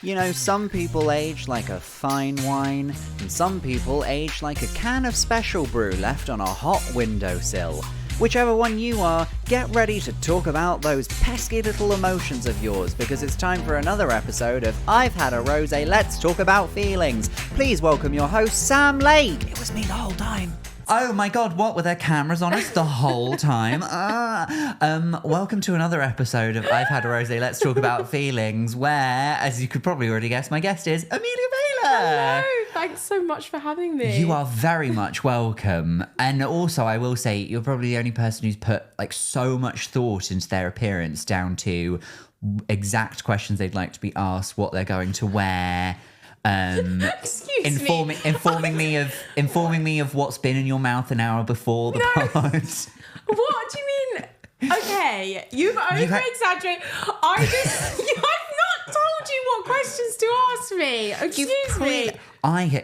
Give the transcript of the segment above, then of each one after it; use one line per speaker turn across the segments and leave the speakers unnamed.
You know, some people age like a fine wine, and some people age like a can of special brew left on a hot windowsill. Whichever one you are, get ready to talk about those pesky little emotions of yours, because it's time for another episode of I've Had a Rosé, Let's Talk About Feelings. Please welcome your host, Sam Lake. It was me the whole time. Oh my god, what, were there cameras on us the whole time? Welcome to another episode of I've Had a Rosé, Let's Talk About Feelings, where, as you could probably already guess, my guest is Amelia Bayler.
Hello, thanks so much for having me.
You are very much welcome. And also, I will say, you're probably the only person who's put like so much thought into their appearance, down to exact questions they'd like to be asked, what they're going to wear. Informing me of what's been in your mouth an hour before the pod.
What do you mean? Okay, you've over-exaggerated. I've not told you what questions to ask me. Excuse me.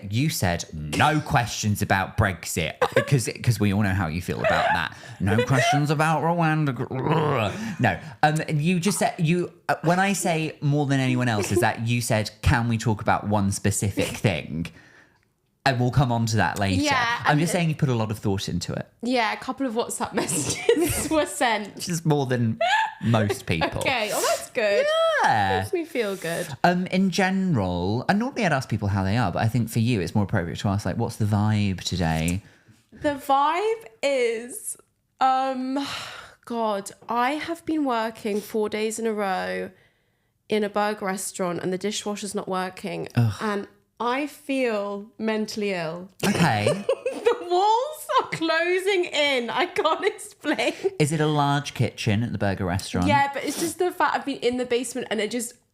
You said no questions about Brexit because we all know how you feel about that. No questions about Rwanda. No. You just said when I say more than anyone else is that you said, can we talk about one specific thing? And we'll come on to that later.
Yeah,
I'm just saying you put a lot of thought into it.
Yeah, a couple of WhatsApp messages were sent.
Which is more than most people.
Okay, oh, that's good.
Yeah.
Makes me feel good.
In general, and normally I'd ask people how they are, but I think for you it's more appropriate to ask, like, what's the vibe today?
The vibe is, God, I have been working 4 days in a row in a burger restaurant and the dishwasher's not working.
Ugh.
And I feel mentally ill.
Okay.
The walls are closing in. I can't explain.
Is it a large kitchen at the burger restaurant?
Yeah, but it's just the fact I've been in the basement and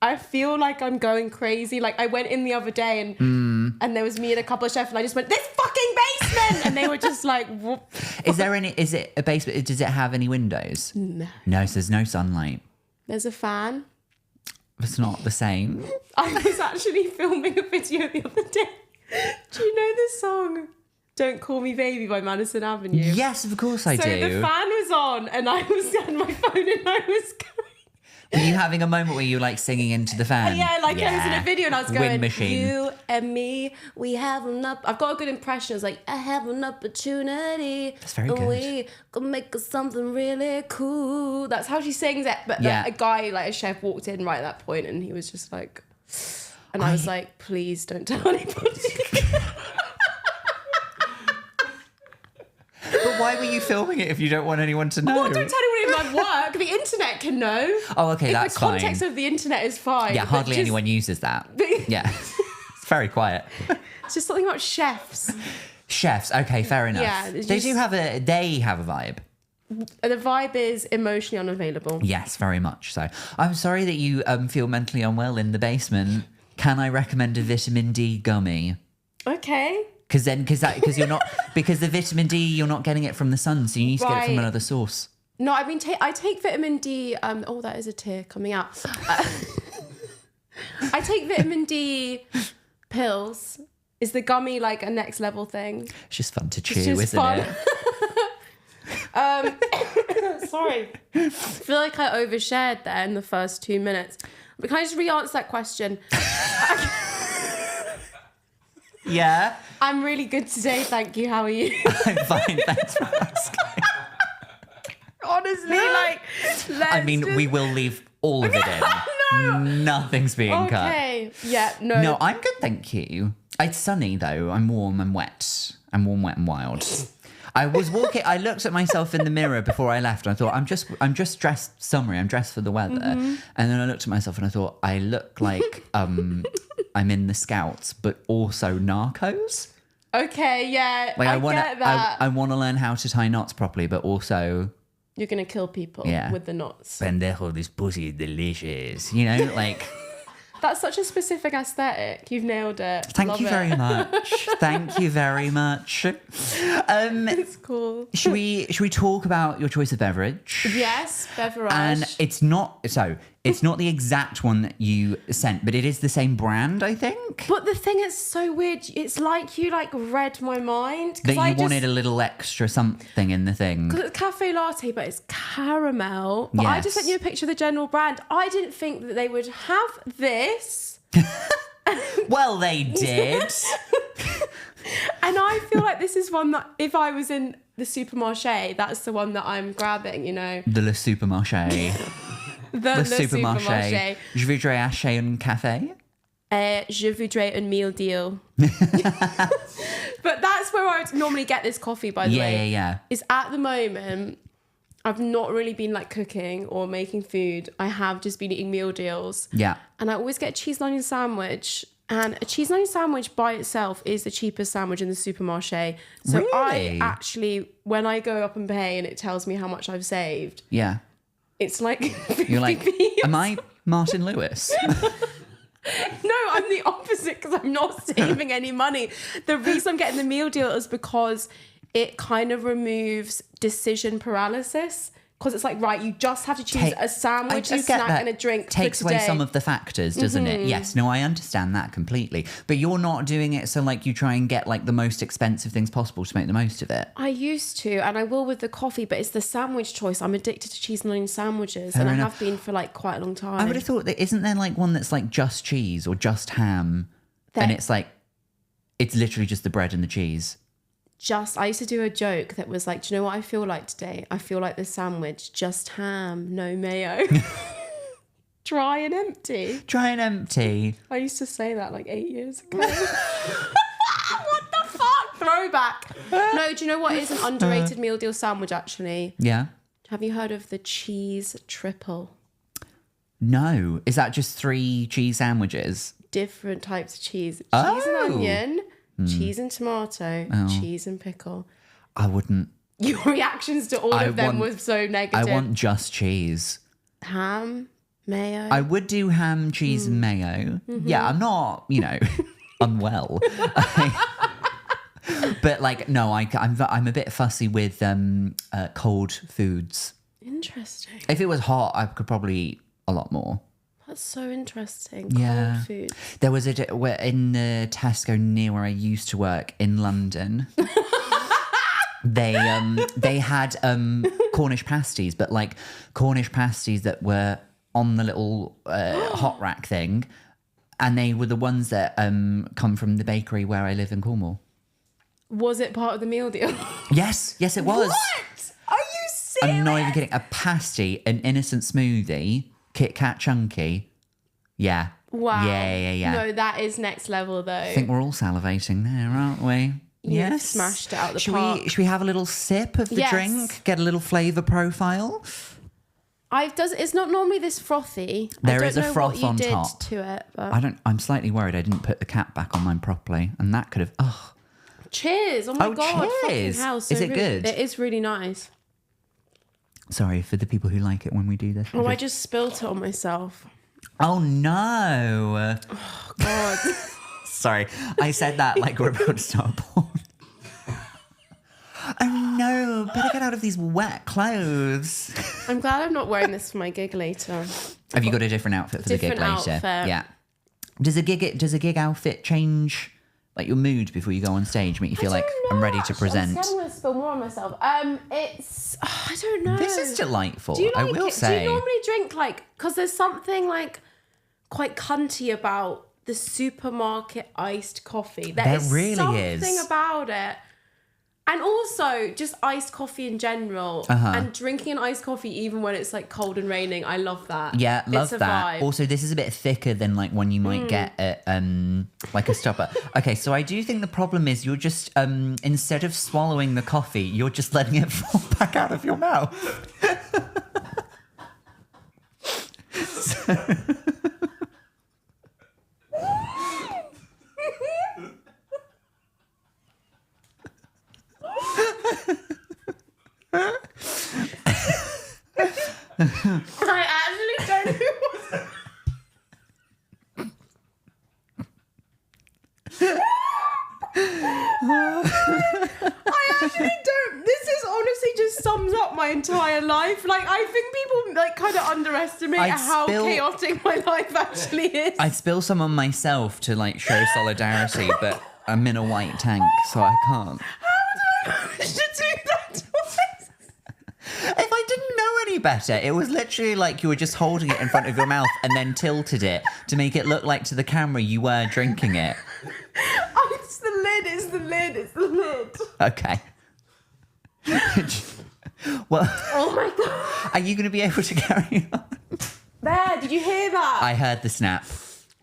I feel like I'm going crazy. Like I went in the other day and there was me and a couple of chefs and I just went, this fucking basement! And they were just like, what?
Is it a basement? Does it have any windows?
No.
No, so there's no sunlight.
There's a fan.
It's not the same.
I was actually filming a video the other day. Do you know the song Don't Call Me Baby by Madison Avenue?
Yes, of course I do.
So the fan was on and I was on my phone and I was going...
Were you having a moment where you were like singing into the fan?
Yeah, I was in a video and I was going,
Wind machine.
You and me, we have I've got a good impression. It's like, I have an opportunity.
That's very good.
We can make something really cool. That's how she sings it. But
Yeah.
a guy, like a chef, walked in right at that point and he was just like, and I was like, please don't tell anybody.
But why were you filming it if you don't want anyone to know?
Well, don't tell anyone in my work. The internet can know.
Oh, okay, that's fine.
The context of the internet is fine.
Yeah, hardly anyone uses that. Yeah. It's very quiet.
It's just something about chefs.
Chefs, okay, fair enough.
Yeah,
They have a vibe.
The vibe is emotionally unavailable.
Yes, very much so. I'm sorry that you feel mentally unwell in the basement. Can I recommend a vitamin D gummy?
Okay.
Because the vitamin D, you're not getting it from the sun, so you need to get it from another source.
No, I take vitamin D. Oh, that is a tear coming out. I take vitamin D pills. Is the gummy like a next level thing?
It's just fun to chew, isn't
fun.
it?
Sorry. I feel like I overshared there in the first 2 minutes. But can I just re-answer that question?
Yeah.
I'm really good today, thank you. How are you?
I'm fine, thanks for asking.
Honestly,
we will leave all of it in.
No.
Nothing's being cut.
Okay. Yeah, no.
No, I'm good, thank you. It's sunny though. I'm warm and wet. I'm warm, wet and wild. I was walking. I looked at myself in the mirror before I left. And I thought, I'm just dressed summery. I'm dressed for the weather. Mm-hmm. And then I looked at myself and I thought, I look like I'm in the Scouts, but also Narcos.
Okay, yeah.
Like
I get that.
I want to learn how to tie knots properly, but also
you're gonna kill people with the knots.
Pendejo, this pussy is delicious. You know, like.
That's such a specific aesthetic. You've nailed it.
Thank you very much. Thank you very much.
It's cool.
Should we talk about your choice of beverage?
Yes, beverage.
And it's not so. It's not the exact one that you sent, but it is the same brand, I think.
But the thing is so weird. It's like you like read my mind.
That you wanted a little extra something in the thing.
Because it's cafe latte, but it's caramel. But I just sent you a picture of the general brand. I didn't think that they would have this.
Well, they did.
And I feel like this is one that if I was in the supermarché, that's the one that I'm grabbing, you know.
The Le Supermarché.
The Supermarché.
Je voudrais acheter un café.
Je voudrais un meal deal. But that's where I would normally get this coffee, by the way.
Yeah.
Is at the moment, I've not really been like cooking or making food. I have just been eating meal deals.
Yeah.
And I always get a cheese and onion sandwich. And a cheese and onion sandwich by itself is the cheapest sandwich in the supermarché. So
Really?
I actually, when I go up and pay and it tells me how much I've saved,
Yeah.
it's like 50p.
You're like, am I Martin Lewis?
No, I'm the opposite because I'm not saving any money. The reason I'm getting the meal deal is because it kind of removes decision paralysis. Because it's like, right, you just have to choose a sandwich, a snack, and a drink.
Takes
for today.
away some of the factors, doesn't it? Yes, no, I understand that completely. But you're not doing it so like you try and get like the most expensive things possible to make the most of it.
I used to, and I will with the coffee, but it's the sandwich choice. I'm addicted to cheese and onion sandwiches,
Fair
and
enough.
I have been for like quite a long time.
I would have thought that isn't there like one that's like just cheese or just ham, and it's like it's literally just the bread and the cheese.
I used to do a joke that was like, do you know what I feel like today? I feel like the sandwich, just ham, no mayo. Dry and empty.
Dry and empty.
I used to say that like 8 years ago. What the fuck? Throwback. No, do you know what is an underrated meal deal sandwich actually?
Yeah.
Have you heard of the cheese triple?
No. Is that just 3 cheese sandwiches?
Different types of cheese. Cheese and onion, cheese and tomato, cheese and pickle.
I wouldn't.
Your reactions to all of them were so negative.
I want just cheese.
Ham, mayo.
I would do ham, cheese, and mayo.
Mm-hmm.
Yeah, I'm not, unwell. But like, no, I'm a bit fussy with cold foods.
Interesting.
If it was hot, I could probably eat a lot more.
That's so interesting.
Yeah.
Cold food.
There was in the Tesco near where I used to work in London. They had Cornish pasties, but like Cornish pasties that were on the little hot rack thing, and they were the ones that come from the bakery where I live in Cornwall.
Was it part of the meal deal?
Yes, it was.
What? Are you serious?
I'm not even kidding. A pasty, an innocent smoothie, Kit Kat chunky. Yeah.
Wow.
Yeah.
No, that is next level though.
I think we're all salivating there, aren't we?
You've smashed it out the park.
Should we have a little sip of the drink? Get a little flavour profile?
It's not normally this frothy.
There
I
is
don't
a
know
froth
what you
on
did
top.
to it. But...
I'm slightly worried I didn't put the cap back on mine properly, and that could have. Oh,
cheers! Oh my god!
Cheers!
Fucking hell, so
Is it
really,
good?
It is really nice.
Sorry for the people who like it when we do this.
Oh, I just spilt it on myself.
Oh no!
Oh god!
Sorry, I said that like we're about to start porn. Oh no, better get out of these wet clothes.
I'm glad I'm not wearing this for my gig later.
Have you got a different outfit for the gig later?
Outfit.
Yeah. Does a gig outfit change like your mood before you go on stage? Make you feel like I'm ready to present?
I'm going to spill more on myself. I don't know.
This is delightful.
Do you like
I will
it?
say.
Do you normally drink because there's something like quite cunty about the supermarket iced coffee. There
really
something
is.
about it. And also just iced coffee in general and drinking an iced coffee even when it's like cold and raining. I love that.
Yeah, love
it's
that.
Vibe.
Also, this is a bit thicker than like one you might get at like a stopper. Okay, so I do think the problem is you're just instead of swallowing the coffee, you're just letting it fall back out of your mouth.
I actually don't know I actually don't. This is honestly just sums up my my entire life. Like, I think people like kind of underestimate how chaotic my life actually is.
I'd spill some on myself to like show solidarity, but I'm in a white tank, so I can't.
How do I manage to do that twice?
If I didn't know any better, it was literally like you were just holding it in front of your mouth and then tilted it to make it look like to the camera you were drinking it.
Oh, it's the lid.
Okay. Well,
oh my God.
Are you going to be able to carry on?
There, did you hear that?
I heard the snap.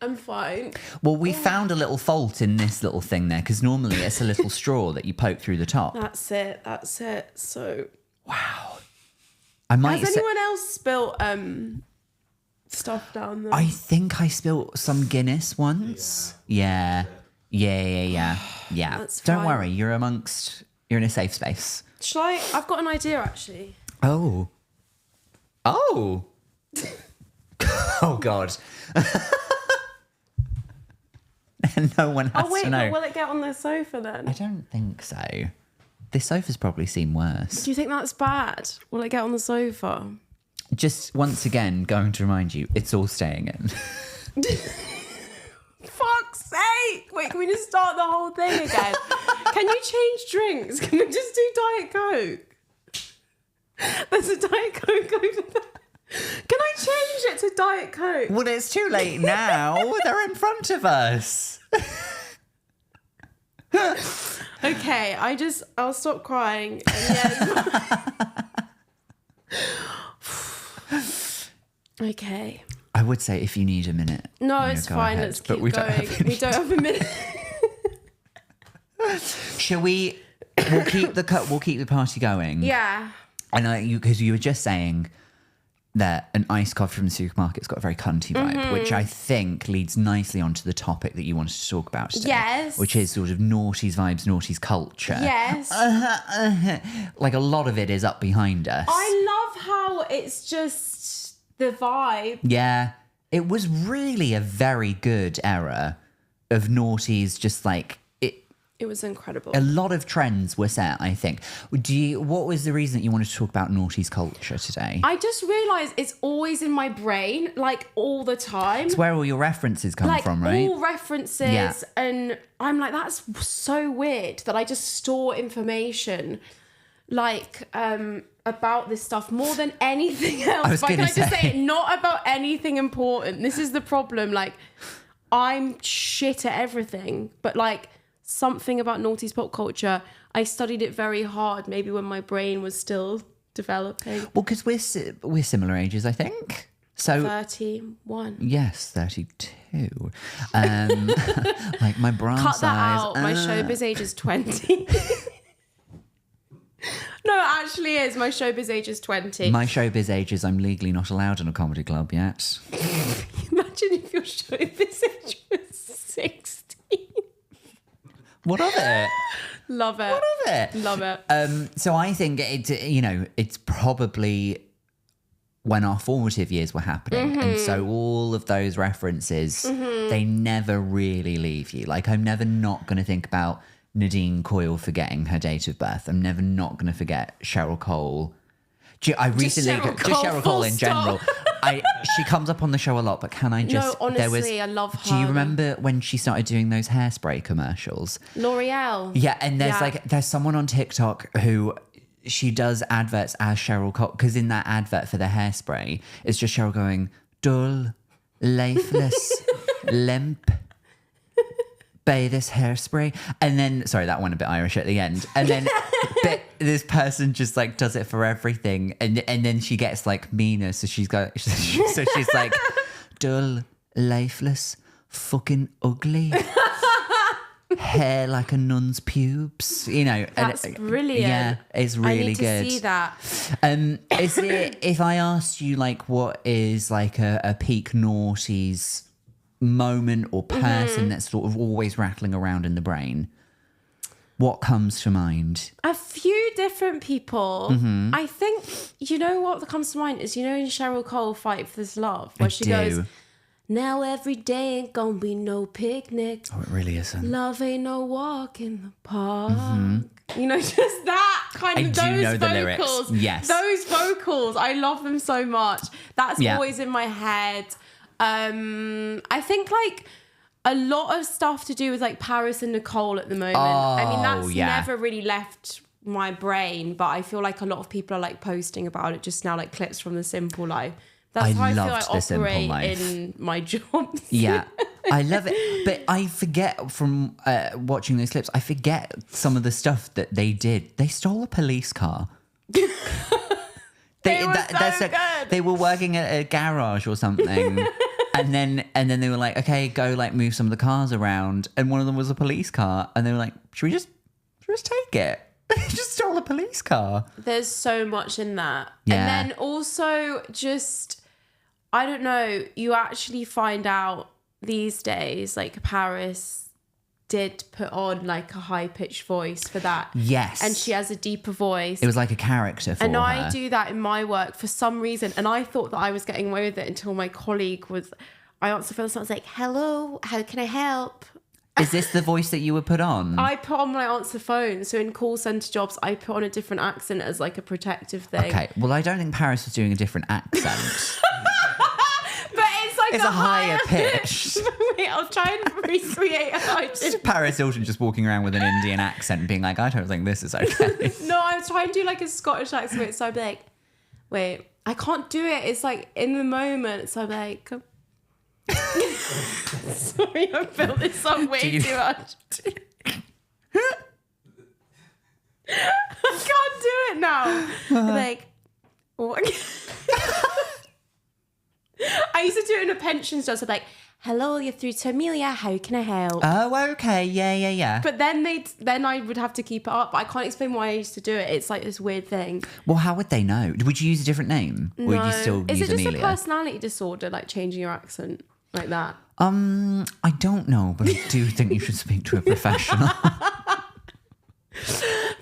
I'm fine.
Well, we found a little fault in this little thing there, because normally it's a little straw that you poke through the top.
That's it. So...
Wow.
Has anyone else spilt stuff down there?
I think I spilt some Guinness once. Yeah.
That's
Don't
fine.
worry, you're in a safe space.
I've got an idea, actually.
Oh. Oh God. No one has to know.
But will it get on the sofa then?
I don't think so. This sofa's probably seen worse.
Do you think that's bad? Will it get on the sofa?
Just once again, going to remind you, it's all staying in.
Fuck's sake! Wait, can we just start the whole thing again? Can you change drinks? Can we just do Diet Coke? There's a Diet Coke over there. Can I change it to Diet Coke?
Well, it's too late now. They're in front of us.
Okay, I'll stop crying. Okay.
I would say if you need a minute.
No, it's fine.
Ahead,
let's keep going. We don't have a minute.
Shall we? We'll keep the party going.
Yeah.
And because you were just saying that an iced coffee from the supermarket's got a very cunty vibe, which I think leads nicely onto the topic that you wanted to talk about today.
Yes.
Which is sort of naughties vibes, naughties culture.
Yes.
Like a lot of it is up behind us.
I love how it's just the vibe.
Yeah. It was really a very good era of naughties, just like
It was incredible.
a lot of trends were set, I think. What was the reason that you wanted to talk about naughties culture today?
I just realised it's always in my brain, like all the time.
It's where all your references come from, right?
All references.
Yeah.
And I'm like, that's so weird that I just store information like about this stuff more than anything else. But can I just say it? Not about anything important. This is the problem. Like, I'm shit at everything, but like something about naughties pop culture, I studied it very hard, maybe when my brain was still developing.
Well, because we're similar ages, I think. So
31.
Yes, 32. Like my bra
Cut
size.
that out. My showbiz age is 20. No, it actually is. My showbiz age is 20.
My showbiz age is I'm legally not allowed in a comedy club yet.
Imagine if your showbiz age was 16.
What of it?
Love it.
What of it?
Love it.
So I think it's probably when our formative years were happening, and so all of those references, they never really leave you. Like, I'm never not going to think about Nadine Coyle forgetting her date of birth. I'm never not going to forget Cheryl Cole. Cheryl Cole in general. She comes up on the show a lot, but can I just...
No, honestly, I love her.
Do you remember when she started doing those hairspray commercials?
L'Oreal.
Yeah, and there's someone on TikTok who she does adverts as Cheryl Cole, because in that advert for the hairspray, it's just Cheryl going, dull, lifeless, limp, buy this hairspray. And then, sorry, that went a bit Irish at the end. And then this person just like does it for everything. And then she gets like meaner. So she's like, dull, lifeless, fucking ugly. Hair like a nun's pubes,
That's brilliant.
Yeah, it's really
I need
good.
to see that.
Is it, if I asked you like what is like a peak naughties moment or person that's sort of always rattling around in the brain, what comes to mind?
A few different people. I think, what comes to mind is, in Cheryl Cole, Fight for This Love, where she goes, now every day ain't gonna be no picnic.
Oh, it really isn't.
Love ain't no walk in the park. You know, just that kind of,
I do
those
know the
vocals.
lyrics. Yes.
Those vocals, I love them so much. That's always in my head. I think like a lot of stuff to do with like Paris and Nicole at the moment. I mean, that's never really left my brain, but I feel like a lot of people are like posting about it just now, like clips from The Simple Life. That's how I feel I operate in my jobs.
Yeah, I love it. But I forget from watching those clips, I forget some of the stuff that they did. They stole a police car.
They were so good.
They were working at a garage or something. And then they were like, okay, go like move some of the cars around. And one of them was a police car. And they were like, should we just take it? They just stole a police car.
There's so much in that.
Yeah.
And then also just, I don't know, you actually find out these days, like Paris did put on like a high-pitched voice for that.
Yes.
And she has a deeper voice.
It was like a character for her.
And I do that in my work for some reason. And I thought that I was getting away with it until my colleague I answered the phone and I was like, hello, how can I help?
Is this the voice that you would put on?
I put on when I answer the phone. So in call centre jobs, I put on a different accent as like a protective thing.
Okay. Well, I don't think Paris was doing a different accent.
But it's like
It's a higher pitch.
Wait, I'll try and recreate a high pitch.
Paris Hilton just walking around with an Indian accent and being like, I don't think this is okay.
No, I was trying to do like a Scottish accent. So I'd be like, wait, I can't do it. It's like in the moment. So I'm like, sorry, I built this up way too much. I can't do it now. Like, what? I used to do it in a pensions job. So I'd be like, hello, you're through to Amelia. How can I help?
Oh, okay. Yeah.
But then I would have to keep it up. But I can't explain why I used to do it. It's like this weird thing.
Well, how would they know? Would you use a different name? Or would you still
Is
use
it just
Amelia?
a personality disorder, like changing your accent like that?
I don't know, but I do think you should speak to a professional.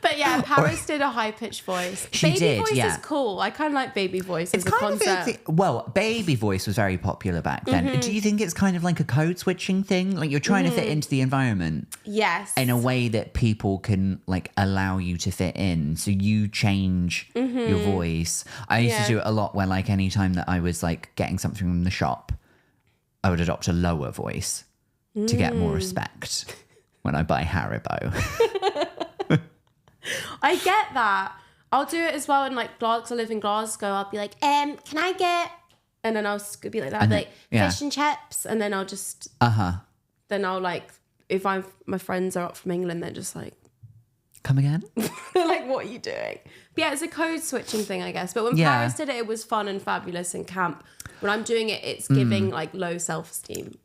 But yeah, Paris did a high-pitched voice. Baby voice is cool. I kind of like baby voice as a concept.
Well, baby voice was very popular back then.
Mm-hmm.
Do you think it's kind of like a code switching thing? Like you're trying to fit into the environment
Yes.
in a way that people can like allow you to fit in. So you change your voice. I used to do it a lot where like anytime that I was like getting something from the shop, I would adopt a lower voice to get more respect when I buy Haribo.
I get that. I'll do it as well in like Glasgow. I live in Glasgow. I'll be like, can I get? And then I'll be like that. I'll be like fish and chips, and then I'll just Then I'll like if my friends are up from England, they're just like,
come again?
they're like, what are you doing? But yeah, it's a code switching thing, I guess. But when Paris did it, it was fun and fabulous and camp. When I'm doing it, it's giving like low self-esteem.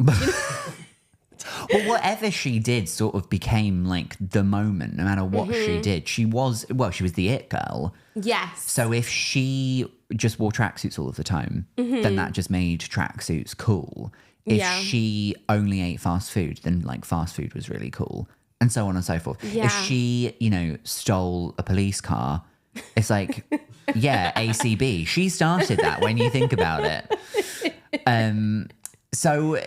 Well, whatever she did sort of became like the moment, no matter what she did. She was the it girl.
Yes.
So if she just wore tracksuits all of the time, then that just made tracksuits cool. If she only ate fast food, then like fast food was really cool. And so on and so forth.
Yeah.
If she, stole a police car, it's like, yeah, ACB. She started that when you think about it. So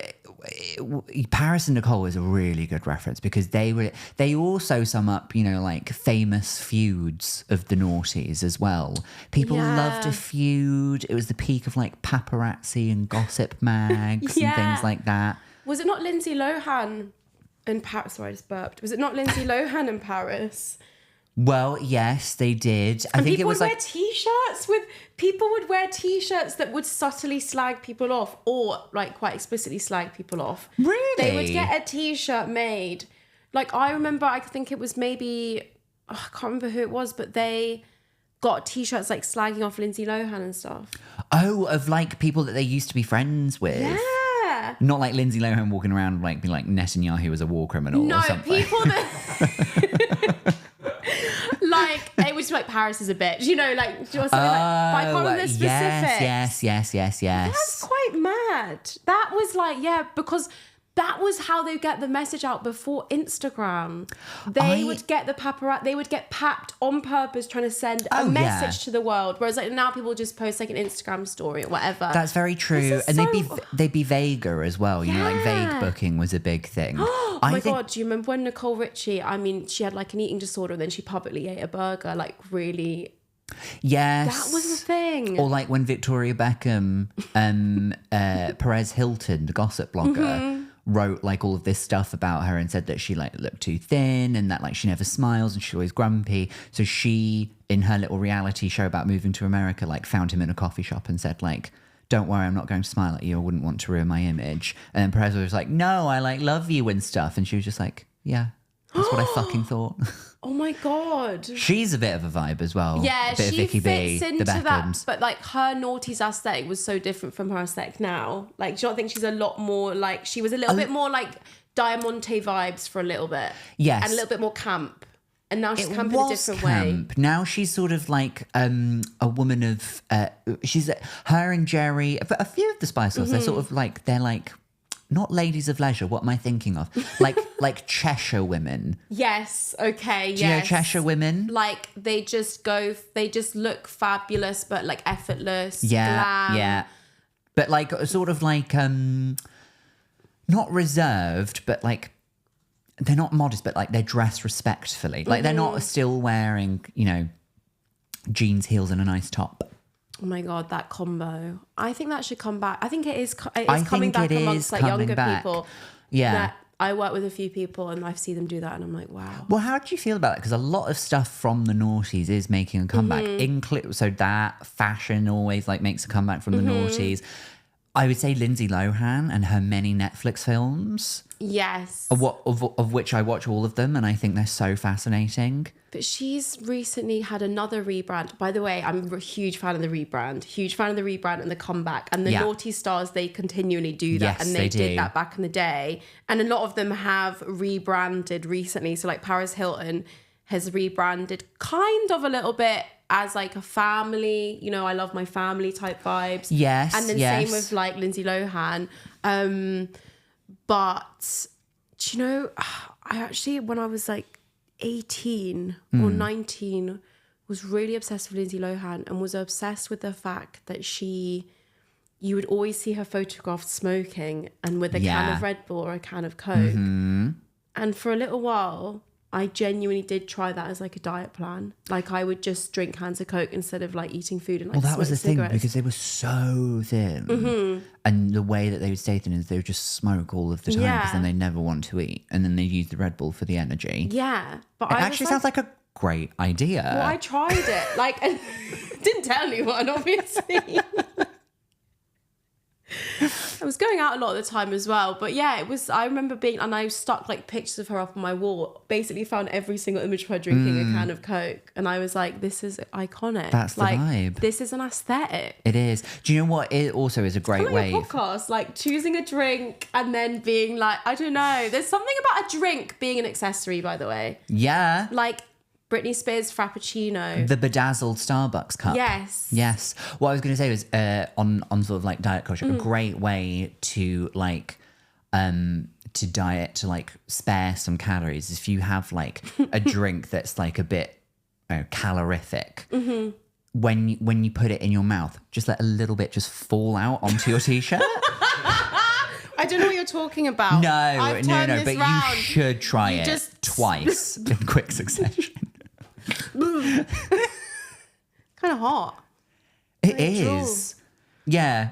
Paris and Nicole is a really good reference because they also sum up, like famous feuds of the noughties as well. People loved a feud. It was the peak of like paparazzi and gossip mags and things like that.
Was it not Lindsay Lohan in Paris? Sorry, I just burped. Was it not Lindsay Lohan in Paris?
Well, yes, they did. I think it was like
people would wear t-shirts that would subtly slag people off or like quite explicitly slag people off.
Really?
They would get a t-shirt made. Like I remember, I think it was maybe, I can't remember who it was, but they got t-shirts like slagging off Lindsay Lohan and stuff.
Oh, of like people that they used to be friends with.
Yeah.
Not like Lindsay Lohan walking around like being like Netanyahu was a war criminal or something.
No, people that... Like, it was like Paris is a bitch, like, or something like, but I can't remember the specifics.
Yes.
That's quite mad. That was like, because that was how they get the message out before Instagram. They would get the paparazzi, they would get papped on purpose trying to send a message to the world. Whereas like now people just post like an Instagram story or whatever.
That's very true. And they'd be vaguer as well. You know, like vague booking was a big thing.
Oh my God, do you remember when Nicole Richie, I mean, she had like an eating disorder and then she publicly ate a burger, like really...
Yes.
That was the thing.
Or like when Victoria Beckham, Perez Hilton, the gossip blogger, wrote like all of this stuff about her and said that she like looked too thin and that like she never smiles and she's always grumpy. So she, in her little reality show about moving to America, like found him in a coffee shop and said like, don't worry, I'm not going to smile at you. I wouldn't want to ruin my image. And then Perez was like, no, I like love you and stuff. And she was just like, yeah, that's what I fucking thought.
Oh my God.
She's a bit of a vibe as well.
Yeah,
a bit
she
of Vicky
fits
B,
into
the
that.
Beckhams.
But like her naughties aesthetic was so different from her aesthetic now. Like, do you not think she's a lot more like, she was a little bit more like Diamante vibes for a little bit.
Yes.
And a little bit more camp. And now she's camp in a different way.
Now she's sort of like a woman of, she's her and Jerry, a few of the Spice Girls, they're sort of like, they're like, not ladies of leisure. What am I thinking of? Like Cheshire women.
Yes. Okay.
Do you know Cheshire women?
Like they just look fabulous, but like effortless.
Yeah.
Glam.
Yeah. But like sort of like, not reserved, but like, they're not modest, but like they're dressed respectfully. Like they're not still wearing, you know, jeans, heels and a nice top.
Oh my God, that combo. I think that should come back. I think it is coming back amongst like younger people.
Yeah.
That I work with a few people and I see them do that and I'm like, wow.
Well, how do you feel about it? Because a lot of stuff from the noughties is making a comeback. So that fashion always like makes a comeback from the noughties. I would say Lindsay Lohan and her many Netflix films.
Yes.
Of which I watch all of them and I think they're so fascinating.
But she's recently had another rebrand. By the way, I'm a huge fan of the rebrand. Huge fan of the rebrand and the comeback. And the Naughty Stars, they continually do that.
Yes,
and
they
did
do.
that back in the day. And a lot of them have rebranded recently. So like Paris Hilton has rebranded kind of a little bit as like a family, you know, I love my family type vibes.
Yes.
And then same with like Lindsay Lohan. But do you know, I actually, when I was like 18 or 19, was really obsessed with Lindsay Lohan and was obsessed with the fact that you would always see her photographed smoking and with a can of Red Bull or a can of Coke. And for a little while, I genuinely did try that as like a diet plan. Like I would just drink cans of Coke instead of like eating food and like
that was the
cigarettes.
thing because they were so thin. And the way that they would stay thin is they would just smoke all of the time because then they never want to eat. And then they use the Red Bull for the energy.
Yeah. But
It actually sounds like a great idea.
Well, I tried it. Like, and didn't tell anyone, obviously. I was going out a lot of the time as well. But yeah, it was, I remember and I stuck like pictures of her up on my wall, basically found every single image of her drinking a can of Coke. And I was like, this is iconic.
That's the
like,
vibe.
This is an aesthetic.
It is. Do you know what it also is a great
Like
way?
a podcast, like choosing a drink and then being like, I don't know. There's something about a drink being an accessory, by the way.
Yeah.
Like Britney Spears Frappuccino.
The bedazzled Starbucks cup.
Yes.
Yes. What I was going to say was on sort of like diet culture, a great way to like to diet to like spare some calories is if you have like a drink that's like a bit calorific. When you put it in your mouth, just let a little bit just fall out onto your t-shirt.
I don't know what you're talking about.
No, but
round.
you should try it
just
twice in quick succession.
Kind of hot.
It is. Yeah.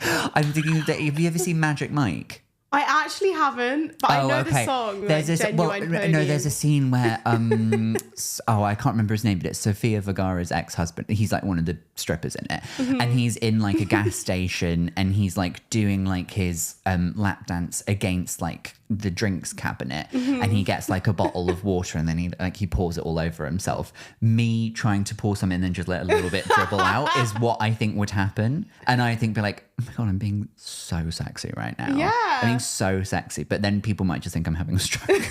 I'm thinking that, have you ever seen Magic Mike?
I actually haven't, but I know the song.
There's there's a scene where I can't remember his name, but it's Sofia Vergara's ex-husband. He's like one of the strippers in it, and he's in like a gas station, and he's like doing like his lap dance against like the drinks cabinet, and he gets like a bottle of water, and then he pours it all over himself. Me trying to pour some in and just let a little bit dribble out is what I think would happen, and I think be like, oh my God, I'm being so sexy right now.
Yeah.
I'm being so sexy. But then people might just think I'm having a stroke.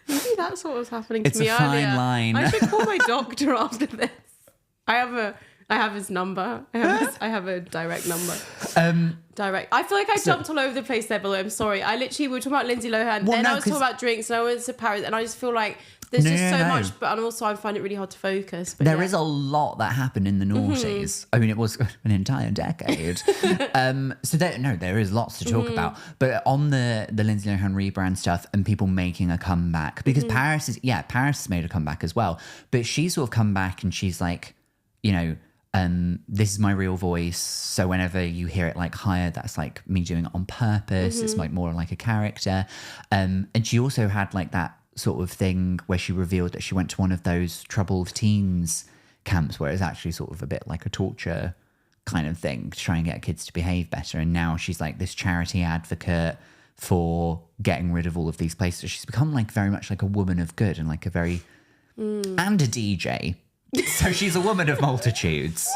Maybe that's what was happening to me
It's a fine
earlier.
line.
I should call my doctor after this. I have a I have his number. I have a direct number. Direct. I feel like I jumped all over the place there, Billy. I'm sorry. I literally, we were talking about Lindsay Lohan. Then I was talking about drinks, and I went to Paris, and I just feel like there's so much, but also I find it really hard to focus. But
there is a lot that happened in the noughties. I mean, it was an entire decade. So there is lots to talk about. But on the Lindsay Lohan rebrand stuff and people making a comeback, because Paris has made a comeback as well. But she's sort of come back and she's like, you know, this is my real voice. So whenever you hear it like higher, that's like me doing it on purpose. It's like more like a character. And she also had like that sort of thing where she revealed that she went to one of those troubled teens camps where it's actually sort of a bit like a torture kind of thing to try and get kids to behave better. And now she's like this charity advocate for getting rid of all of these places. She's become like very much like a woman of good and like a very and a DJ. So she's a woman of multitudes.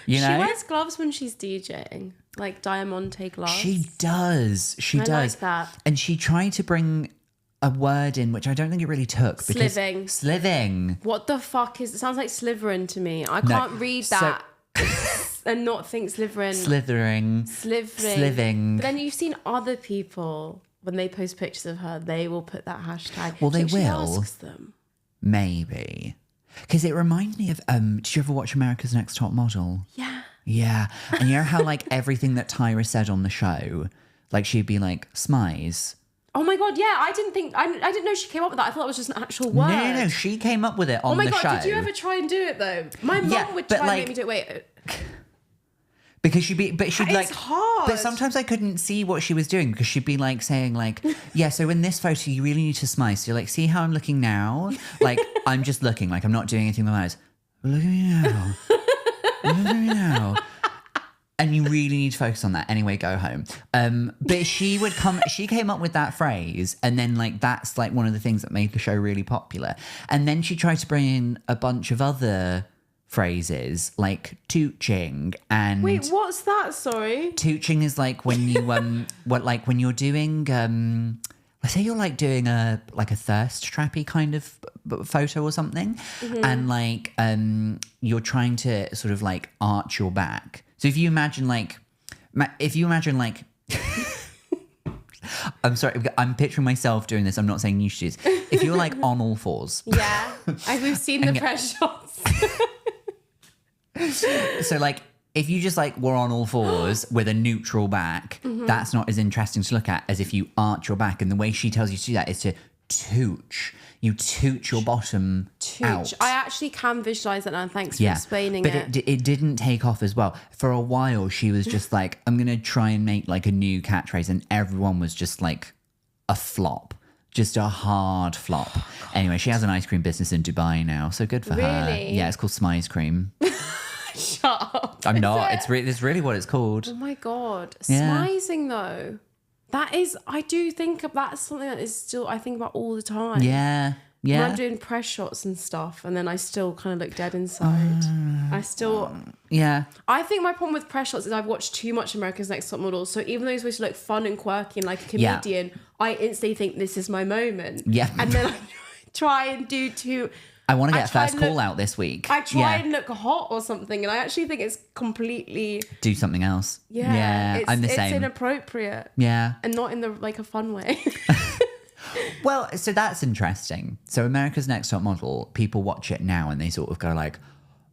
You know?
She wears gloves when she's DJing, like diamante gloves.
She does. I
like that.
And she tried to bring a word in which I don't think it really took. Sliving.
What the fuck is it? Sounds like slivering to me. I can't read that and not think slivering.
Sliving.
But then you've seen other people, when they post pictures of her, they will put that hashtag.
Well, they will.
She asks them.
Maybe. Because it reminds me of, did you ever watch America's Next Top Model?
Yeah.
Yeah. And you know how like everything that Tyra said on the show, like she'd be like, smize.
Oh my God, yeah. I didn't know she came up with that. I thought it was just an actual word.
No. She came up with it on the show.
Oh my God, did you ever try and do it though? My mum would try and make me do it. Wait.
Because she'd like,
it's hard.
But sometimes I couldn't see what she was doing because she'd be like saying like, yeah, so in this photo you really need to smile. So you're like, see how I'm looking now? Like I'm just looking, like I'm not doing anything with my eyes. Look at me now. Look at me now. And you really need to focus on that. Anyway, go home. But she came up with that phrase, and then like that's like one of the things that made the show really popular. And then she tried to bring in a bunch of other phrases like tooching and
wait, what's that? Sorry.
Tooching is like when you when you're doing let's say you're like doing a thirst trappy kind of photo or something, and like you're trying to sort of like arch your back. So if you imagine like I'm sorry, I'm picturing myself doing this. I'm not saying you should. If you're like on all fours.
Yeah, we've seen the press shots.
So like if you just like were on all fours with a neutral back, that's not as interesting to look at as if you arch your back. And the way she tells you to do that is to tooch. You tooch your bottom out.
I actually can visualize that now. Thanks for explaining
it. But it didn't take off as well. For a while, she was just like, I'm going to try and make like a new catchphrase. And everyone was just like a flop. Just a hard flop. Anyway, she has an ice cream business in Dubai now. So good for her.
Really?
Yeah, it's called Smize Cream.
Shut up.
I'm not. It's really what it's called.
Oh my God.
Yeah.
Smizing though. That is, I do think of that's something that is still, I think about all the time.
Yeah. Yeah.
When I'm doing press shots and stuff, and then I still kind of look dead inside.
Yeah.
I think my problem with press shots is I've watched too much America's Next Top Model. So even though it's supposed to look fun and quirky and like a comedian, I instantly think this is my moment.
Yeah.
And then I try and do too.
I want to get first call out this week.
I try and look hot or something, and I actually think it's completely
do something else.
Yeah,
I'm the same.
It's inappropriate.
Yeah,
and not in the like a fun way.
Well, so that's interesting. So America's Next Top Model, people watch it now and they sort of go like,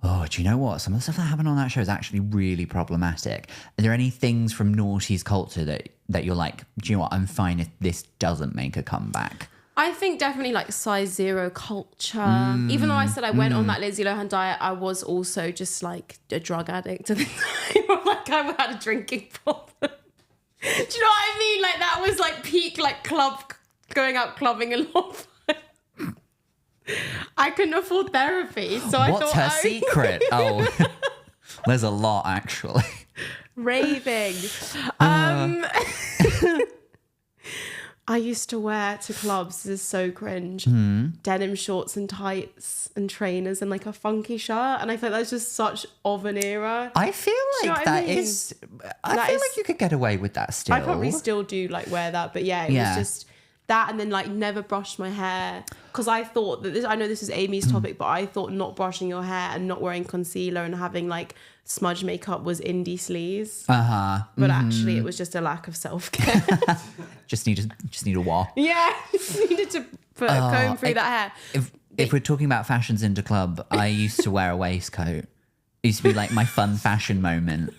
oh, do you know what? Some of the stuff that happened on that show is actually really problematic. Are there any things from noughties culture that you're like, do you know what? I'm fine if this doesn't make a comeback.
I think definitely like size zero culture. Even though I said I went on that Lindsay Lohan diet, I was also just like a drug addict at the time. Like I had a drinking problem. Do you know what I mean? Like that was like peak like club, going out clubbing a lot. I couldn't afford therapy, so I thought.
What's her secret? Oh, there's a lot actually.
Raving. I used to wear to clubs, this is so cringe, denim shorts and tights and trainers and like a funky shirt. And I feel that's just such of an era.
I feel like I feel like you could get away with that still.
I probably still do like wear that. But yeah, it was just, that, and then like never brushed my hair, because I thought that I know this is Amy's topic, but I thought not brushing your hair and not wearing concealer and having like smudge makeup was indie sleaze. But actually it was just a lack of self-care.
just need a wah.
Yeah, needed to comb through that hair.
If we're talking about fashions into club, I used to wear a waistcoat. It used to be like my fun fashion moment.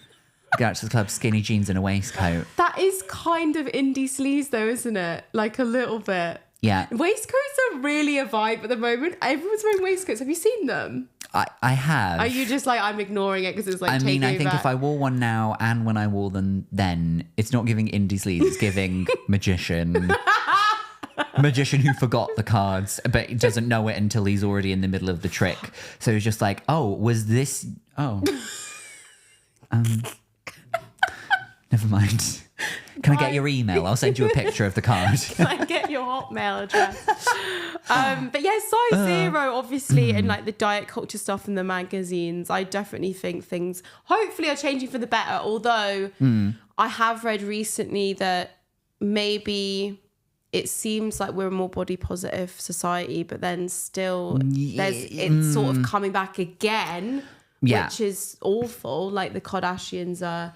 Go out to the club, skinny jeans and a waistcoat.
That is kind of indie sleaze though, isn't it? Like a little bit.
Yeah.
Waistcoats are really a vibe at the moment. Everyone's wearing waistcoats. Have you seen them?
I have.
Are you just like, I'm ignoring it because it's like
I
taking
think
over?
if I wore one now and when I wore them then, it's not giving indie sleaze, it's giving magician. Magician who forgot the cards but doesn't know it until he's already in the middle of the trick. So he's just like, oh, was this... Oh. Never mind. Can I get your email? I'll send you a picture of the card.
Can I get your Hotmail address? But yeah, size zero, obviously, and like the diet culture stuff in the magazines, I definitely think things hopefully are changing for the better. Although I have read recently that maybe it seems like we're a more body positive society, but then still it's sort of coming back again, which is awful. Like the Kardashians are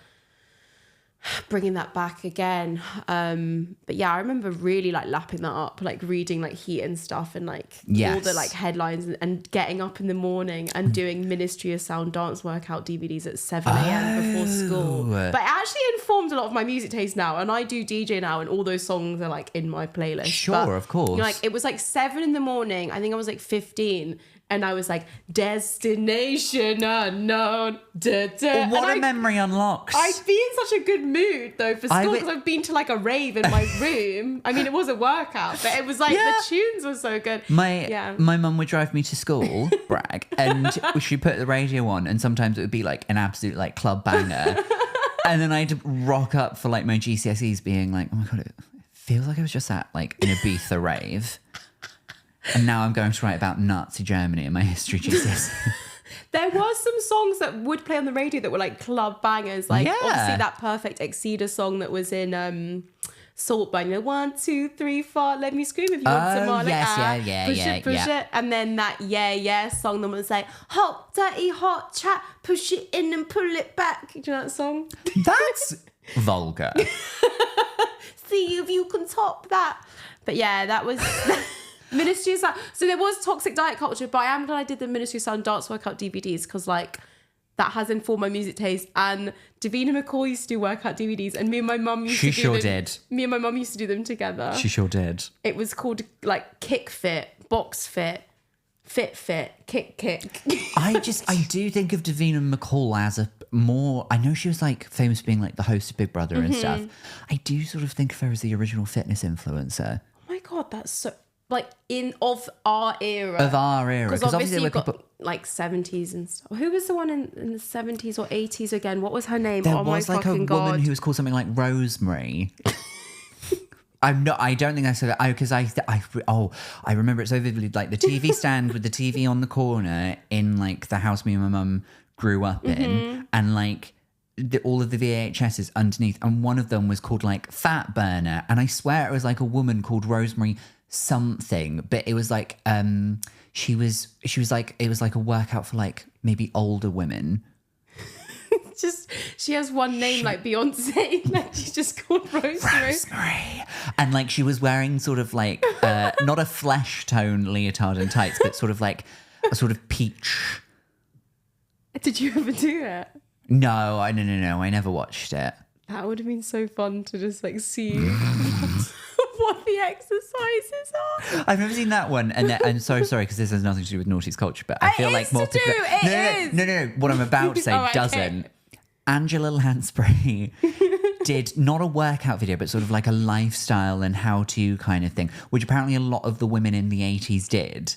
bringing that back again. But yeah, I remember really like lapping that up, like reading like Heat and stuff and like all the like headlines and getting up in the morning and doing Ministry of Sound dance workout DVDs at 7 a.m. before school. But it actually informed a lot of my music taste now, and I do DJ now and all those songs are like in my playlist.
Sure, of course.
Like it was like 7 in the morning, I think I was like 15, and I was like, destination unknown. Da, da.
What a memory unlocks.
I'd be in such a good mood though for school because I've been to like a rave in my room. I mean, it was a workout, but it was like the tunes were so good.
My mum would drive me to school, brag, and she'd put the radio on, and sometimes it would be like an absolute like club banger. And then I'd rock up for like my GCSEs being like, oh my God, it feels like I was just at like an Ibiza rave. And now I'm going to write about Nazi Germany in my history GCSE.
There was some songs that would play on the radio that were like club bangers. Like obviously that Perfect Exceeder song that was in Saltburn. You know, 1, 2, 3, 4, let me scream if you want some more. Like, push it. And then that song that was like, hot, dirty, hot chat, push it in and pull it back. Do you know that song?
That's vulgar.
See if you can top that. But yeah, that was... Ministry of Sound. So there was toxic diet culture, but I am glad I did the Ministry of Sound dance workout DVDs because like that has informed my music taste. And Davina McCall used to do workout DVDs, and me and my mum used to do them. She sure did. Me and my mum used to do them together.
She sure did.
It was called like Kick Fit, Box Fit, Fit, Kick.
I do think of Davina McCall as a more... I know she was like famous for being like the host of Big Brother and stuff. I do sort of think of her as the original fitness influencer.
Oh my God, that's so... Like of our era.
Because
obviously you've got like 70s and stuff. Who was the one in the 70s or 80s again? What was her name?
There was like a woman who was called something like Rosemary. I don't think I said it because I remember it so vividly. Like the TV stand with the TV on the corner in like the house me and my mum grew up in, and like all of the VHSs underneath, and one of them was called like Fat Burner, and I swear it was like a woman called Rosemary something, but it was like she was like, it was like a workout for like maybe older women.
Just she has one name like Beyonce, like she's just called Rosemary.
And like she was wearing sort of like not a flesh tone leotard and tights, but sort of like a sort of peach.
Did you ever do it?
No, I never watched it.
That would have been so fun to just like see what the exercises are.
I've never seen that one, and I'm so sorry because this has nothing to do with Naughty's culture, but I feel like more people. No. What I'm about to say doesn't. Okay. Angela Lansbury did not a workout video, but sort of like a lifestyle and how-to kind of thing, which apparently a lot of the women in the 80s did.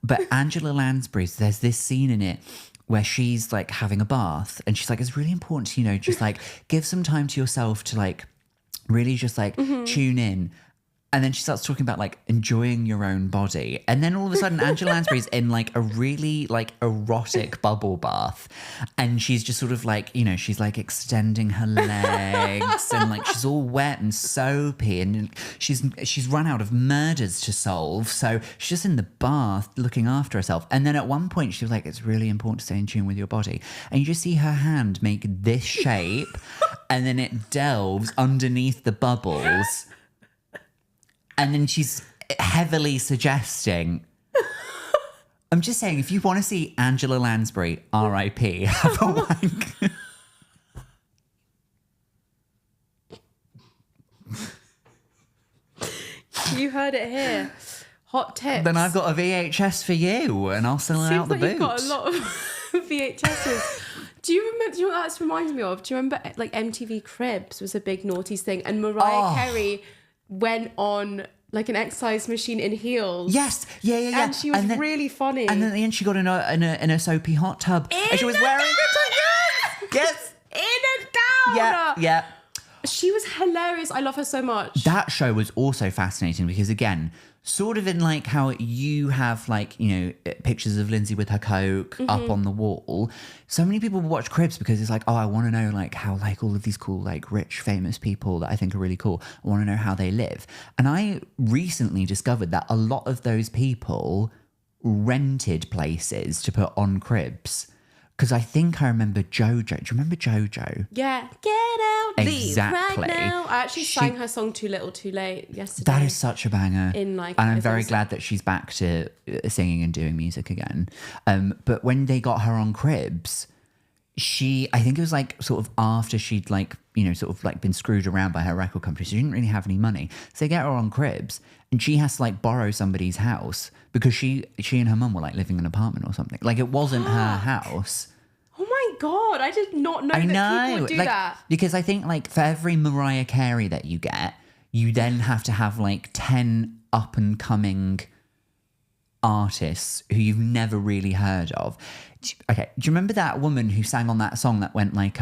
But Angela Lansbury's, there's this scene in it where she's like having a bath, and she's like, it's really important to, just like give some time to yourself to like really just like tune in. And then she starts talking about like enjoying your own body. And then all of a sudden Angela Lansbury's in like a really like erotic bubble bath. And she's just sort of like, you know, she's like extending her legs and like she's all wet and soapy and she's run out of murders to solve. So she's just in the bath looking after herself. And then at one point she was like, it's really important to stay in tune with your body. And you just see her hand make this shape and then it delves underneath the bubbles. And then she's heavily suggesting, I'm just saying, if you want to see Angela Lansbury, R.I.P., have a wank.
You heard it here. Hot tips.
Then I've got a VHS for you, and I'll sell it out the boot.
You've got a lot of VHSs. Do you know what that reminds me of? Do you remember like MTV Cribs was a big noughties thing, and Mariah Carey went on like an exercise machine in heels.
Yes, yeah.
And she was really funny.
And then at the end, she got in a soapy hot tub, and she was wearing a yes,
in a gown.
Yeah.
She was hilarious. I love her so much.
That show was also fascinating because, again, sort of in like how you have like, you know, pictures of Lindsay with her Coke up on the wall. So many people watch Cribs because it's like, oh, I want to know like how like all of these cool, like rich, famous people that I think are really cool. I want to know how they live. And I recently discovered that a lot of those people rented places to put on Cribs. Because I think I remember Jojo. Do you remember Jojo?
Yeah. Get out, leave
exactly.
right now. I actually sang her song Too Little Too Late yesterday.
That is such a banger.
And
I'm very glad that she's back to singing and doing music again. But when they got her on Cribs, I think it was like sort of after she'd like, you know, sort of like been screwed around by her record company. So she didn't really have any money. So they get her on Cribs and she has to like borrow somebody's house because she and her mum were like living in an apartment or something. Like it wasn't her house.
Oh my God, I did not know that people would do
like,
that.
Because I think like for every Mariah Carey that you get, you then have to have like 10 up and coming artists who you've never really heard of. Okay, do you remember that woman who sang on that song that went like,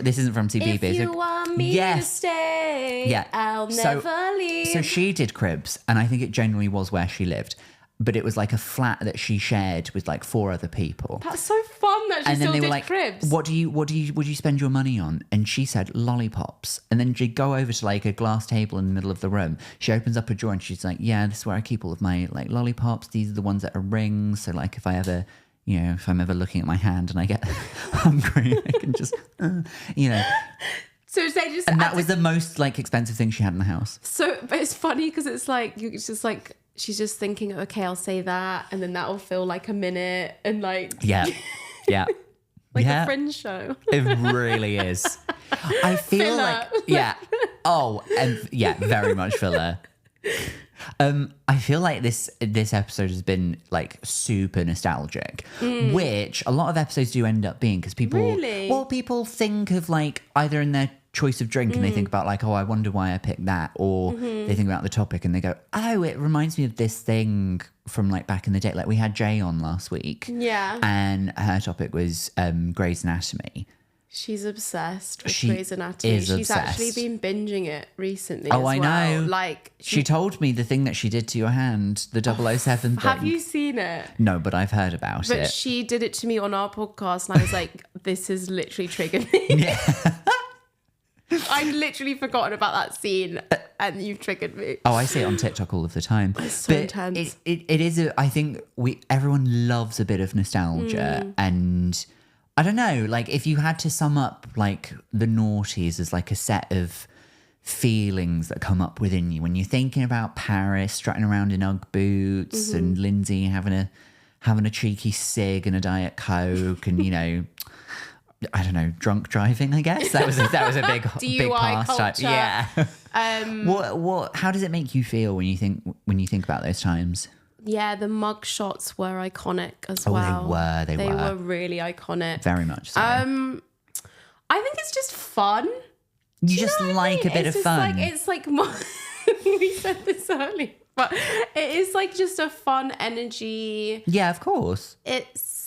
this isn't from CBeebies.
If you want me to stay, I'll never leave.
So she did Cribs, and I think it genuinely was where she lived. But it was like a flat that she shared with like 4 other people.
That's so fun that she still did Cribs.
Would you spend your money on? And she said lollipops. And then she'd go over to like a glass table in the middle of the room. She opens up a drawer and she's like, yeah, this is where I keep all of my like lollipops. These are the ones that are rings. So like if I'm ever looking at my hand and I get hungry, I can just, you know.
So they just...
And that was the most like expensive thing she had in the house.
So, but it's funny because it's like, it's just like, she's just thinking, okay, I'll say that, and then that'll feel like a minute, and like
yeah,
like a Fringe show.
It really is. I feel
filler.
Very much filler. I feel like this episode has been like super nostalgic, which a lot of episodes do end up being because people think of like either in their choice of drink and they think about like, oh, I wonder why I picked that, or they think about the topic and they go, oh, it reminds me of this thing from like back in the day. Like we had Jay on last week, and her topic was Grey's Anatomy.
She's obsessed with Grey's Anatomy.
She's
obsessed. Actually been binging it recently.
Oh,
as
I
well.
know.
Like
she told me the thing that she did to your hand, the 007 thing.
Have you seen it?
No, but I've heard about it.
But she did it to me on our podcast, and I was like, this has literally triggered me.
Yeah.
I've literally forgotten about that scene, and you've triggered me.
Oh, I see it on TikTok all of the time.
It's so intense.
It is. I think everyone loves a bit of nostalgia, and I don't know. Like, if you had to sum up like the noughties as like a set of feelings that come up within you when you're thinking about Paris, strutting around in UGG boots, and Lindsay having a cheeky cig and a Diet Coke, and you know. I don't know, drunk driving, I guess. That was a big pastime. Yeah. How does it make you feel when you think about those times?
Yeah, the mug shots were iconic as well.
They were.
They were really iconic.
Very much so.
I think it's just fun.
You just like a bit of fun.
It's like we said this earlier, but it is like just a fun energy.
Yeah, of course.
It's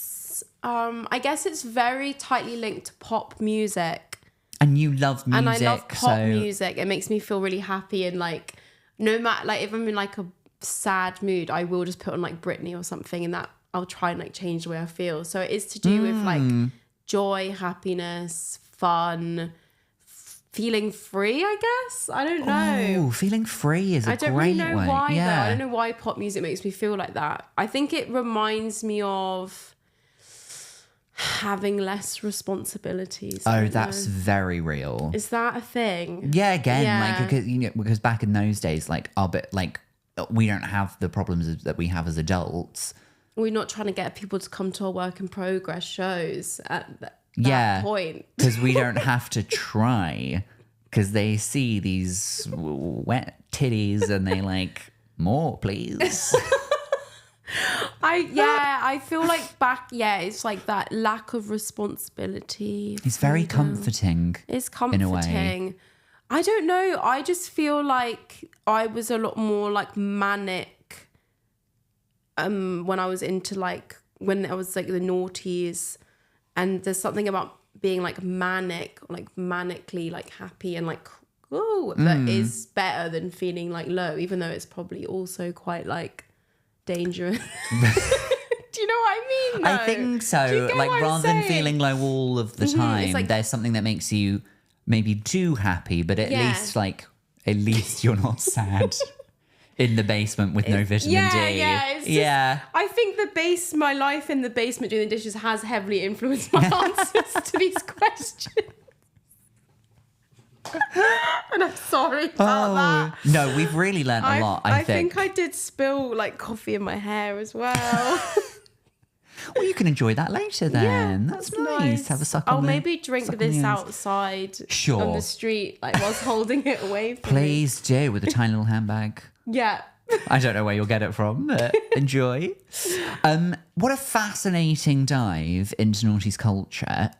I guess it's very tightly linked to pop music.
And you love music.
And I love pop music. It makes me feel really happy. And like, no matter, like if I'm in like a sad mood, I will just put on like Britney or something, and that I'll try and like change the way I feel. So it is to do with like joy, happiness, fun, feeling free, I guess. I don't know.
Oh, feeling free is a great way.
I don't really know why though.
Yeah.
I don't know why pop music makes me feel like that. I think it reminds me of having less responsibilities.
Oh, that's very real.
Is that a thing?
Yeah, again,
Yeah.
like because back in those days, like we don't have the problems that we have as adults.
We're not trying to get people to come to our work in progress shows at that point.
Because we don't have to try, because they see these wet titties and they like, more please.
I feel like it's like that lack of responsibility.
It's very comforting.
It's comforting.
In a way.
I don't know. I just feel like I was a lot more like manic when I was into like, when I was like the noughties, and there's something about being like manic, like manically like happy and like that is better than feeling like low, even though it's probably also quite like dangerous. Do you know what I mean?
I think so. Like rather than feeling low all of the time,
like,
there's something that makes you maybe too happy, but at least you're not sad in the basement with no vitamin D.
Yeah. I think my life in the basement doing the dishes has heavily influenced my answers to these questions. And I'm sorry about that.
No, we've really learnt a lot, I think.
I did spill like coffee in my hair as well.
Well, you can enjoy that later then. That's nice. Have a suck on
maybe drink this outside on the street, like whilst holding it away from me.
Please do, with a tiny little handbag.
Yeah.
I don't know where you'll get it from, but enjoy. What a fascinating dive into noughties culture.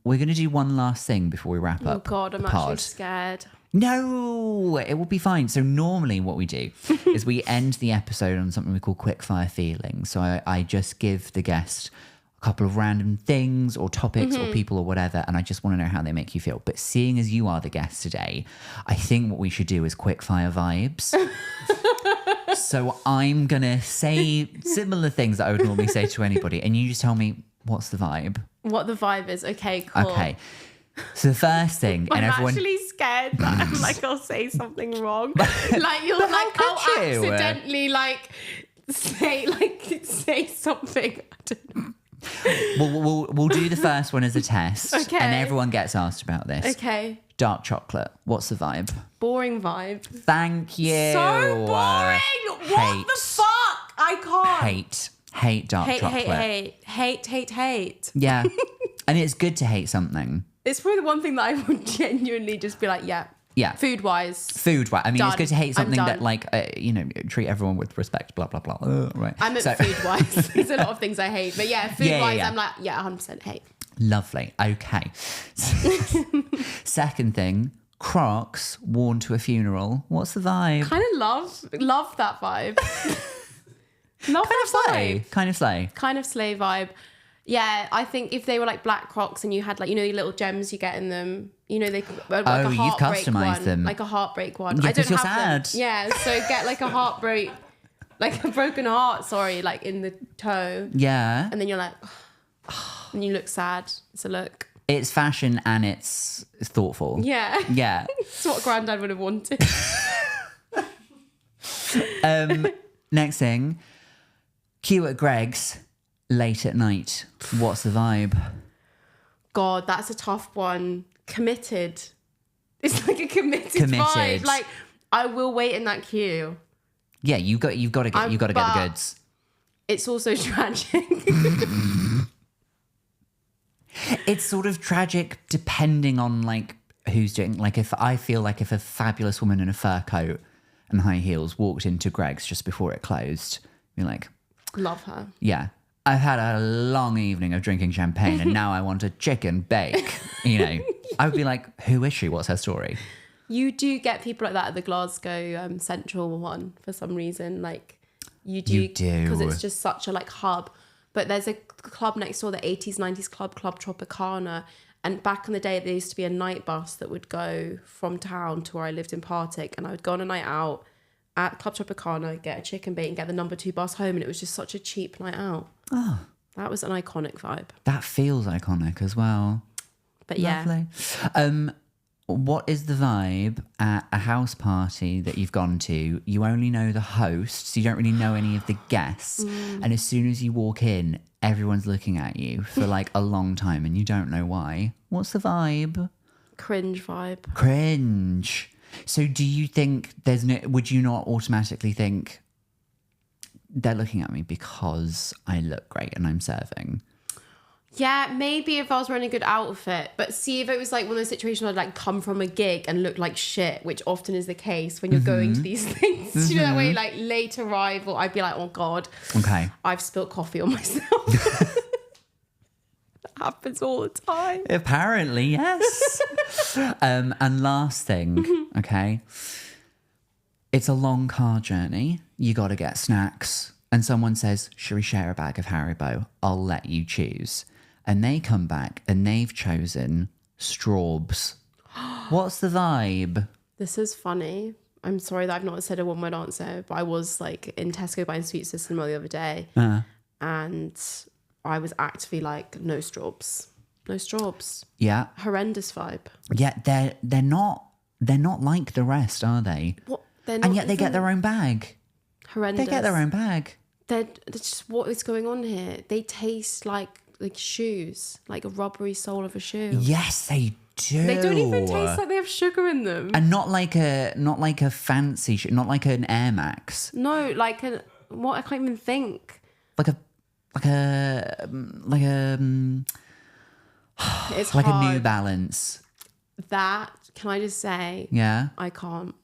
We're going to do one last thing before we wrap up.
Oh God, I'm actually scared.
No, it will be fine. So normally what we do is we end the episode on something we call quickfire feelings. So I just give the guest a couple of random things or topics or people or whatever, and I just want to know how they make you feel. But seeing as you are the guest today, I think what we should do is quickfire vibes. So I'm going to say similar things that I would normally say to anybody, and you just tell me what's the vibe.
What the vibe is. Okay, cool.
Okay. So the first thing,
I'm actually scared that I'm like, I'll say something wrong. Like you'll like, I'll accidentally like say something. I don't know.
We'll do the first one as a test.
Okay.
And everyone gets asked about this.
Okay.
Dark chocolate. What's the vibe?
Boring vibe.
Thank you.
So boring. What the fuck? I can't.
Hate dark chocolate.
Hate.
Yeah. And it's good to hate something.
It's probably the one thing that I would genuinely just be like, yeah. Food-wise.
I mean, it's good to hate something that, like, treat everyone with respect, blah, blah, blah. Right.
I meant food-wise. There's a lot of things I hate. But yeah, food-wise, I'm like, 100% hate.
Lovely. Okay. Second thing, Crocs worn to a funeral. What's the vibe?
Kind of love that vibe. Love that vibe.
Kind of slay.
Kind of slay vibe. Yeah, I think if they were like black Crocs and you had like, the little gems you get in them, they could, like a
you've customized them.
Like a heartbreak one.
Yeah,
I don't
you're
have
sad.
them. Yeah, so get like a heartbreak, like a broken heart, like in the toe.
Yeah.
And then you're like, and you look sad. It's a look.
It's fashion and it's thoughtful.
Yeah.
Yeah.
It's what Grandad would have wanted.
Next thing, queue at Greg's late at night. What's the vibe?
God, that's a tough one. Committed. It's like a committed vibe. Like, I will wait in that queue.
Yeah, you've got to get the goods.
It's also tragic.
It's sort of tragic depending on like who's doing. Like if a fabulous woman in a fur coat and high heels walked into Greg's just before it closed, you're like,
love her.
Yeah. I've had a long evening of drinking champagne and now I want a chicken bake. I would be like, who is she? What's her story?
You do get people like that at the Glasgow Central one for some reason. Like you do. Because it's just such a like hub. But there's a club next door, the 80s, 90s club Tropicana. And back in the day, there used to be a night bus that would go from town to where I lived in Partick. And I would go on a night out at Club Tropicana, get a chicken bait and get the number 2 bus home. And it was just such a cheap night out.
Oh.
That was an iconic vibe.
That feels iconic as well.
But yeah.
Lovely. What is the vibe at a house party that you've gone to? You only know the hosts, you don't really know any of the guests. And as soon as you walk in, everyone's looking at you for like a long time and you don't know why. What's the vibe?
Cringe vibe.
Cringe. So do you think would you not automatically think they're looking at me because I look great and I'm serving?
Yeah, maybe if I was wearing a good outfit. But see, if it was like one of those situations where I'd like come from a gig and look like shit, which often is the case when you're going to these things, you know, that way, like late arrival, I'd be like, oh God,
okay,
I've spilt coffee on myself. That happens all the time.
Apparently, yes. And last thing, okay, it's a long car journey. You got to get snacks. And someone says, should we share a bag of Haribo? I'll let you choose. And they come back and they've chosen straws. What's the vibe?
This is funny. I'm sorry that I've not said a one-word answer, but I was like in Tesco buying sweets to cinema the other day. And I was actively like, no straws. No straws.
Yeah.
Horrendous vibe.
Yeah, they're not like the rest, are they?
What? They're not,
and yet they get their own bag.
Horrendous.
They get their own bag.
They're just, what is going on here? They taste like shoes, like a rubbery sole of a shoe.
Yes, they do.
They don't even taste like they have sugar in them.
And not like a fancy shoe, not like an Air Max.
No, like what? I can't even think.
Like a
it's
like
hard.
a New Balance.
That, can I just say?
Yeah.
I can't.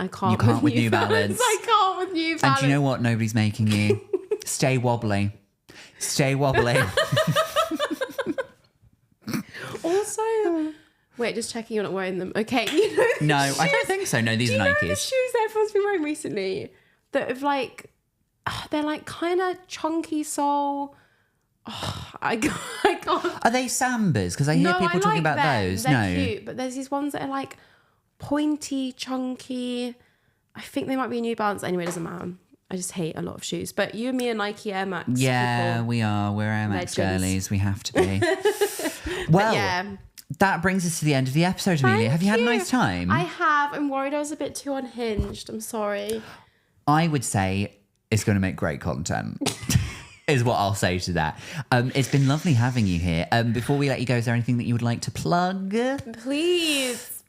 You can't with New Balance.
I can't with New Balance.
And do you know what? Nobody's making you. Stay wobbly. Stay wobbly.
Also, wait, just checking you're not wearing them. Okay, you know.
No, I don't think so. No, these are
Nikes.
Nikes.
Do you know the shoes that everyone's been wearing recently? That have like, they're like kind of chunky sole. Oh, I can't.
Are they Sambas? Because I hear people talking about
them.
those.
They're
No.
cute, but there's these ones that are like pointy, chunky. I think they might be New Balance. Anyway, it doesn't matter. I just hate a lot of shoes. But you and me are Nike Air Max.
Yeah,
people.
we are. We're Air Max
Legends.
girlies. We have to be. Well,
yeah.
That brings us to the end of the episode, Amelia. Have you had a nice time?
I have. I'm worried I was a bit too unhinged. I'm sorry.
I would say it's going to make great content. Is what I'll say to that. It's been lovely having you here. Before we let you go, is there anything that you would like to plug?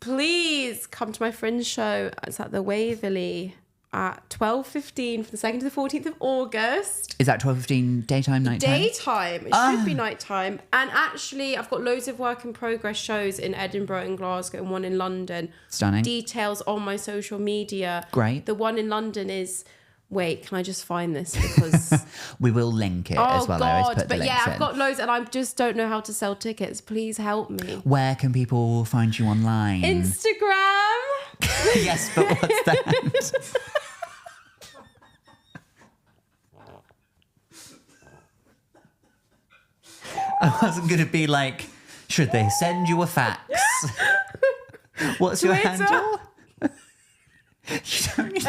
Please come to my Fringe show. It's at the Waverley at 12:15 from the 2nd to the 14th of August.
Is that 12:15 daytime, nighttime?
Daytime. It should be nighttime. And actually, I've got loads of work in progress shows in Edinburgh and Glasgow and one in London.
Stunning.
Details on my social media.
Great.
The one in London is... Wait, can I just find this? Because...
We will link it as well. I always put the
but
links
yeah, I've
in.
got loads and I just don't know how to sell tickets. Please help me.
Where can people find you online?
Instagram.
Yes, but what's that? I wasn't going to be like, should they send you a fax? What's your
Twitter.
handle?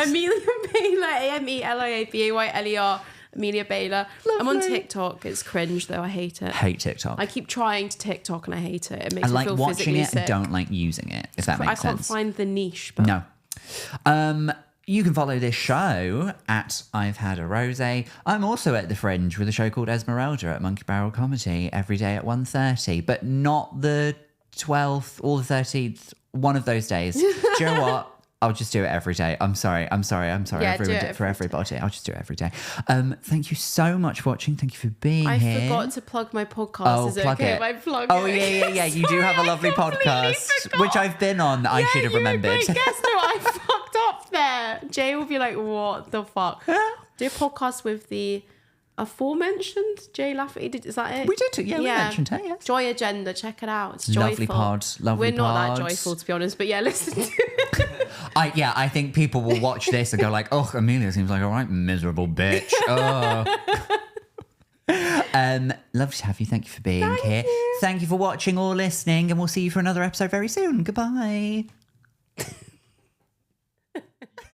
Amelia Bayler, AMELIABAYLER. Amelia Bayler. I'm on TikTok. It's cringe though. I hate it.
Hate TikTok.
I keep trying to TikTok and I hate it. It makes
I
me
like
feel
watching
physically
it
sick.
and don't like using it, if that makes sense.
I can't find the niche. But
No. You can follow this show at I've Had a Rosé. I'm also at The Fringe with a show called Esmeralda at Monkey Barrel Comedy every day at 1:30, but not the 12th or the 13th, one of those days. Do you know what? I'll just do it every day. I'm sorry.
Yeah,
I've ruined it for everybody. I'll just do it every day. Thank you so much for watching. Thank you for being here.
I forgot to plug my podcast. Is it
plug
okay
it.
if I plug
Oh,
it?
yeah. You do have a lovely podcast, which I've been on that I should have remembered.
Guess what? I fucked up there. Jay will be like, what the fuck? Do a podcast with the aforementioned Jay Lafferty. Is that it?
We did, yeah. We mentioned her, yes.
Joy Agenda, check it out. It's joyful.
Lovely pod, lovely
We're not
pod.
that joyful, to be honest, but yeah, listen to it.
I think people will watch this and go like, oh, Amelia seems like a right miserable bitch. Oh. Lovely to have you. Thank you for being here. Thank you for watching or listening, and we'll see you for another episode very soon. Goodbye.